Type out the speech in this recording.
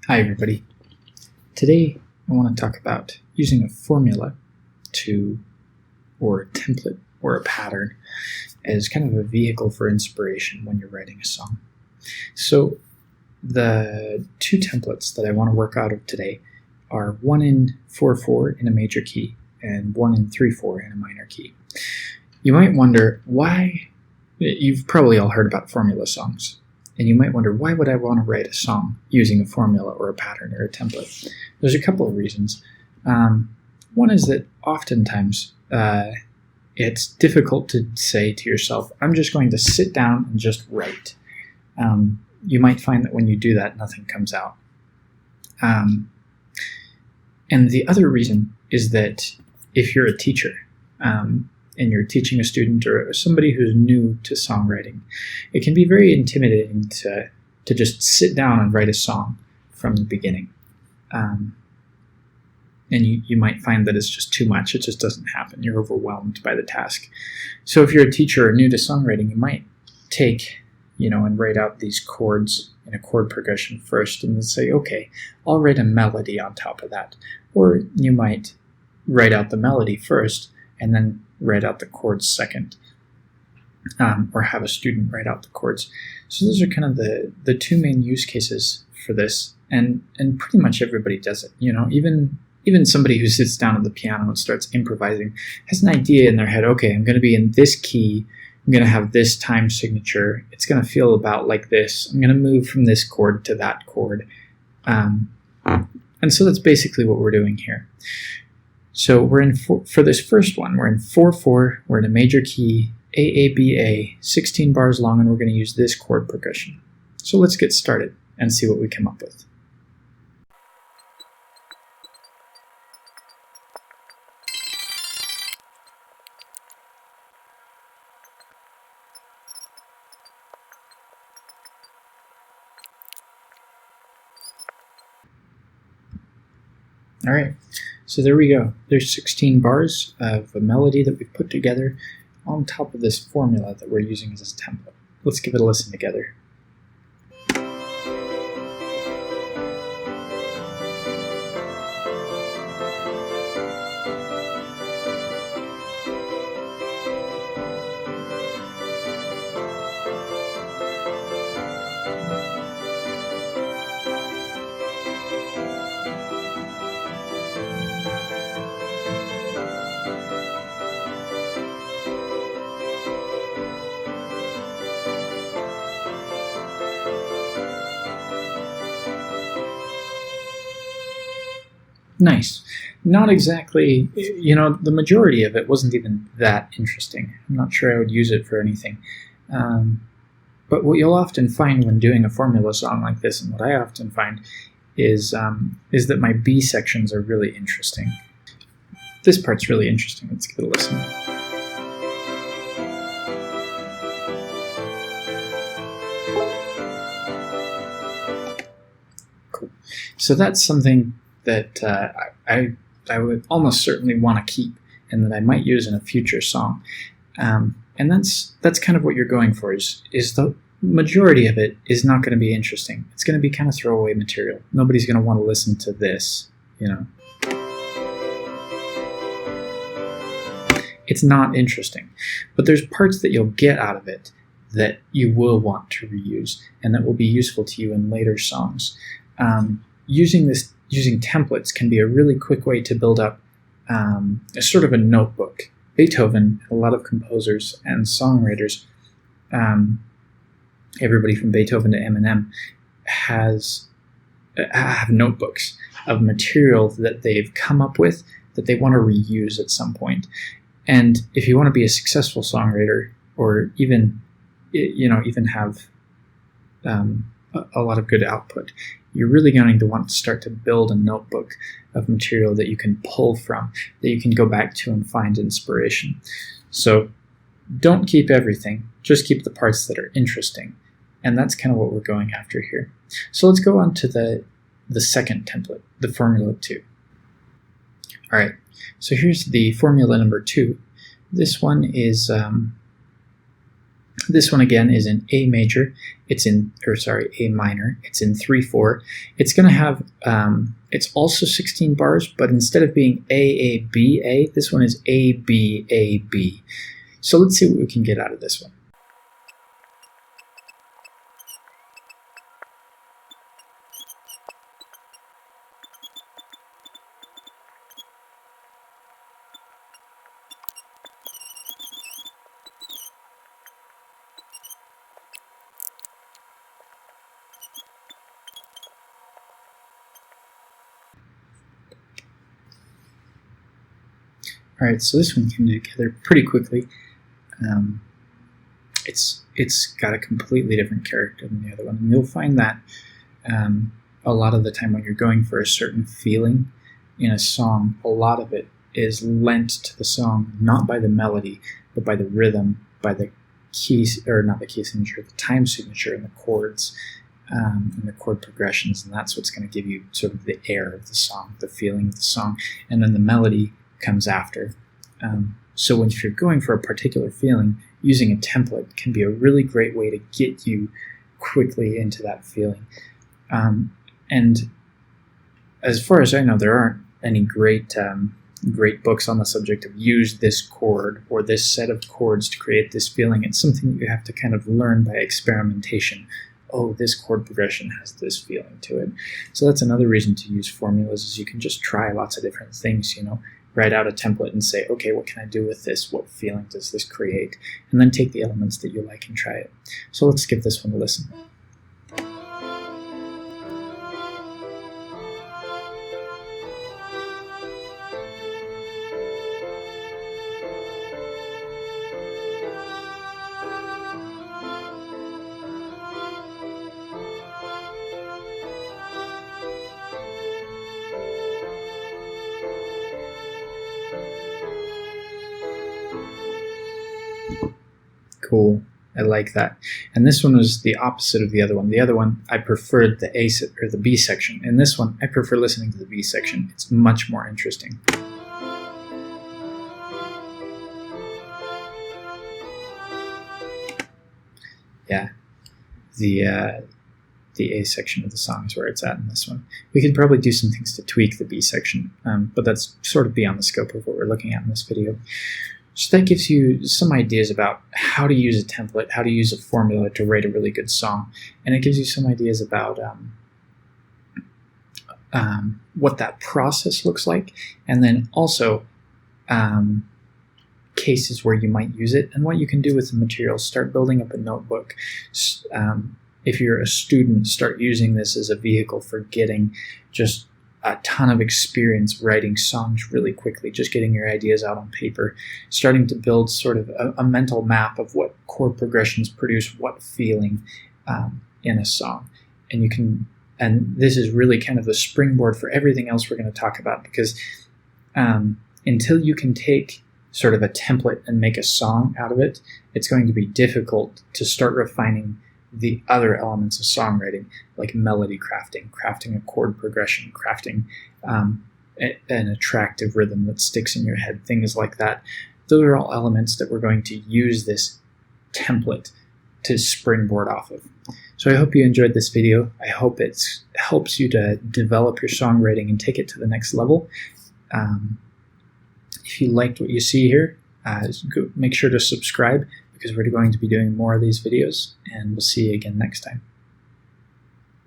Hi everybody. Today I want to talk about using a formula or a template or a pattern as kind of a vehicle for inspiration when you're writing a song. So the two templates that I want to work out of today are one in 4/4 in a major key and one in 3/4 in a minor key. You might wonder why. You've probably all heard about formula songs. And you might wonder, why would I want to write a song using a formula or a pattern or a template? There's a couple of reasons. One is that oftentimes it's difficult to say to yourself, I'm just going to sit down and just write. You might find that when you do that, nothing comes out. And the other reason is that if you're a teacher, and you're teaching a student or somebody who's new to songwriting, it can be very intimidating to just sit down and write a song from the beginning. And you might find that it's just too much. It just doesn't happen. You're overwhelmed by the task. So if you're a teacher or new to songwriting, you might take, and write out these chords in a chord progression first and then say, okay, I'll write a melody on top of that. Or you might write out the melody first and then write out the chords second, or have a student write out the chords. So those are kind of the two main use cases for this, and pretty much everybody does it. Even somebody who sits down at the piano and starts improvising has an idea in their head. Okay, I'm going to be in this key. I'm going to have this time signature. It's going to feel about like this. I'm going to move from this chord to that chord, and so that's basically what we're doing here. So we're in for this first one, we're in 4/4, we're in a major key, A, 16 bars long, and we're going to use this chord progression. So let's get started and see what we come up with. All right. So there we go. There's 16 bars of a melody that we've put together on top of this formula that we're using as a template. Let's give it a listen together. Nice. Not exactly, the majority of it wasn't even that interesting. I'm not sure I would use it for anything. But what you'll often find when doing a formula song like this, and what I often find, is that my B sections are really interesting. This part's really interesting. Let's give it a listen. Cool. So that's something that I would almost certainly want to keep, and that I might use in a future song. And that's kind of what you're going for, is the majority of it is not going to be interesting. It's going to be kind of throwaway material. Nobody's going to want to listen to this, It's not interesting. But there's parts that you'll get out of it that you will want to reuse, and that will be useful to you in later songs. Using templates can be a really quick way to build up a sort of a notebook. Beethoven, a lot of composers and songwriters, everybody from Beethoven to Eminem, have notebooks of material that they've come up with that they want to reuse at some point. And if you want to be a successful songwriter, or even have a lot of good output, you're really going to want to start to build a notebook of material that you can pull from, that you can go back to and find inspiration. So don't keep everything, just keep the parts that are interesting. And that's kind of what we're going after here. So let's go on to the second template, the formula 2. All right, so here's the formula number 2. This one is This one again is in A major. It's in, or sorry, A minor. It's in 3/4. It's going to have, it's also 16 bars, but instead of being A, A, B, A, this one is A, B, A, B. So let's see what we can get out of this one. All right, so this one came together pretty quickly. It's got a completely different character than the other one, and you'll find that a lot of the time when you're going for a certain feeling in a song, a lot of it is lent to the song not by the melody, but by the rhythm, by the keys, or not the key signature, the time signature, and the chords, and the chord progressions, and that's what's going to give you sort of the air of the song, the feeling of the song, and then the melody comes after. So if you're going for a particular feeling, using a template can be a really great way to get you quickly into that feeling. And as far as I know, there aren't any great books on the subject of use this chord or this set of chords to create this feeling. It's something that you have to kind of learn by experimentation. Oh, this chord progression has this feeling to it. So that's another reason to use formulas, is you can just try lots of different things, write out a template and say, okay, what can I do with this? What feeling does this create? And then take the elements that you like and try it. So let's give this one a listen. Cool. I like that. And this one was the opposite of the other one. The other one, I preferred the A or the B section. In this one, I prefer listening to the B section. It's much more interesting. Yeah, the A section of the song is where it's at in this one. We could probably do some things to tweak the B section, but that's sort of beyond the scope of what we're looking at in this video. So that gives you some ideas about how to use a template, how to use a formula to write a really good song. And it gives you some ideas about what that process looks like, and then also cases where you might use it and what you can do with the material. Start building up a notebook. If you're a student, start using this as a vehicle for getting just a ton of experience writing songs really quickly, just getting your ideas out on paper, starting to build sort of a mental map of what chord progressions produce what feeling in a song. And this is really kind of the springboard for everything else we're going to talk about, because until you can take sort of a template and make a song out of it, it's going to be difficult to start refining the other elements of songwriting, like melody crafting a chord progression, crafting an attractive rhythm that sticks in your head, things like that. Those are all elements that we're going to use this template to springboard off of. So I hope you enjoyed this video. I hope it helps you to develop your songwriting and take it to the next level. If you liked what you see here, make sure to subscribe, because we're going to be doing more of these videos, and we'll see you again next time.